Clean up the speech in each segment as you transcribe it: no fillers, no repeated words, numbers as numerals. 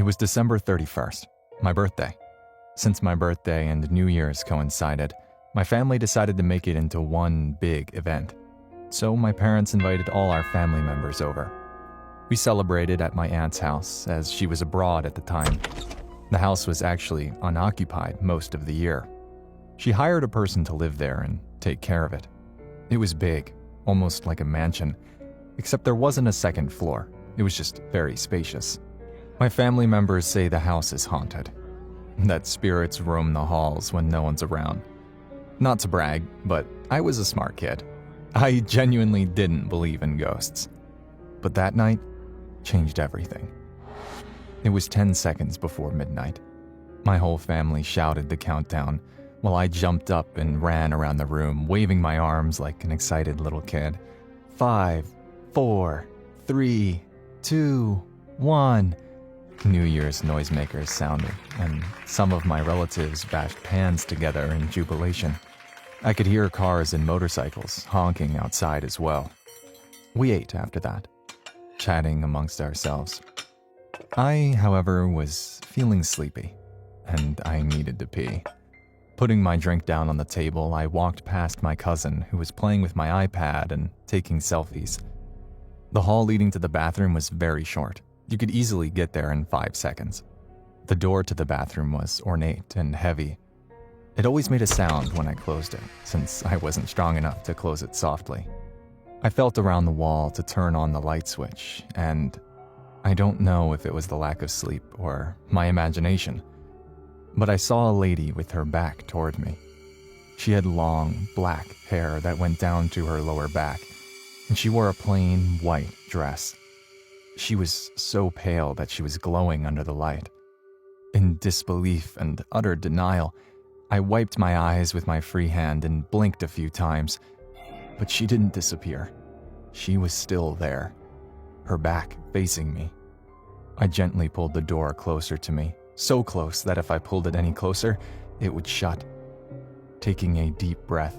It was December 31st, my birthday. Since my birthday and New Year's coincided, my family decided to make it into one big event. So my parents invited all our family members over. We celebrated at my aunt's house, as she was abroad at the time. The house was actually unoccupied most of the year. She hired a person to live there and take care of it. It was big, almost like a mansion, except there wasn't a second floor. It was just very spacious. My family members say the house is haunted, that spirits roam the halls when no one's around. Not to brag, but I was a smart kid. I genuinely didn't believe in ghosts. But that night changed everything. It was 10 seconds before midnight. My whole family shouted the countdown while I jumped up and ran around the room, waving my arms like an excited little kid. 5, 4, 3, 2, 1. New Year's noisemakers sounded, and some of my relatives bashed pans together in jubilation. I could hear cars and motorcycles honking outside as well. We ate after that, chatting amongst ourselves. I, however, was feeling sleepy, and I needed to pee. Putting my drink down on the table, I walked past my cousin, who was playing with my iPad and taking selfies. The hall leading to the bathroom was very short. You could easily get there in 5 seconds. The door to the bathroom was ornate and heavy. It always made a sound when I closed it, since I wasn't strong enough to close it softly. I felt around the wall to turn on the light switch, and I don't know if it was the lack of sleep or my imagination, but I saw a lady with her back toward me. She had long, black hair that went down to her lower back, and she wore a plain, white dress. She was so pale that she was glowing under the light. In disbelief and utter denial, I wiped my eyes with my free hand and blinked a few times, but she didn't disappear. She was still there, her back facing me. I gently pulled the door closer to me, so close that if I pulled it any closer, it would shut. Taking a deep breath,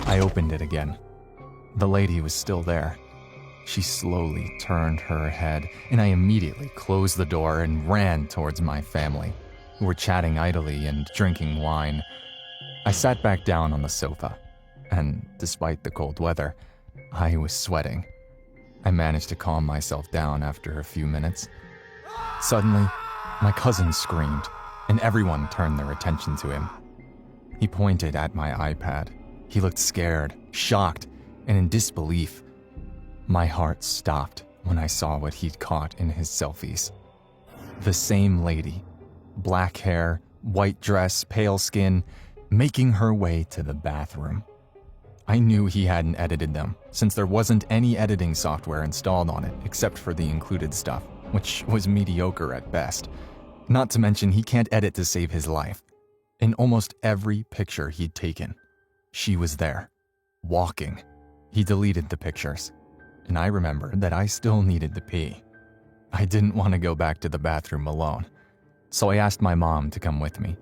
I opened it again. The lady was still there. She slowly turned her head, and I immediately closed the door and ran towards my family, who were chatting idly and drinking wine. I sat back down on the sofa, and despite the cold weather, I was sweating. I managed to calm myself down after a few minutes. Suddenly, my cousin screamed, and everyone turned their attention to him. He pointed at my iPad. He looked scared, shocked, and in disbelief. My heart stopped when I saw what he'd caught in his selfies. The same lady, black hair, white dress, pale skin, making her way to the bathroom. I knew he hadn't edited them, since there wasn't any editing software installed on it except for the included stuff, which was mediocre at best. Not to mention he can't edit to save his life. In almost every picture he'd taken, she was there, walking. He deleted the pictures, and I remembered that I still needed to pee. I didn't want to go back to the bathroom alone, so I asked my mom to come with me.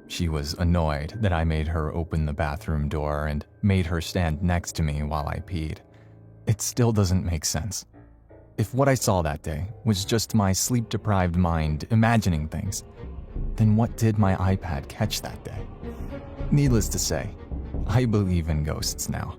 She was annoyed that I made her open the bathroom door and made her stand next to me while I peed. It still doesn't make sense. If what I saw that day was just my sleep-deprived mind imagining things, then what did my iPad catch that day? Needless to say, I believe in ghosts now.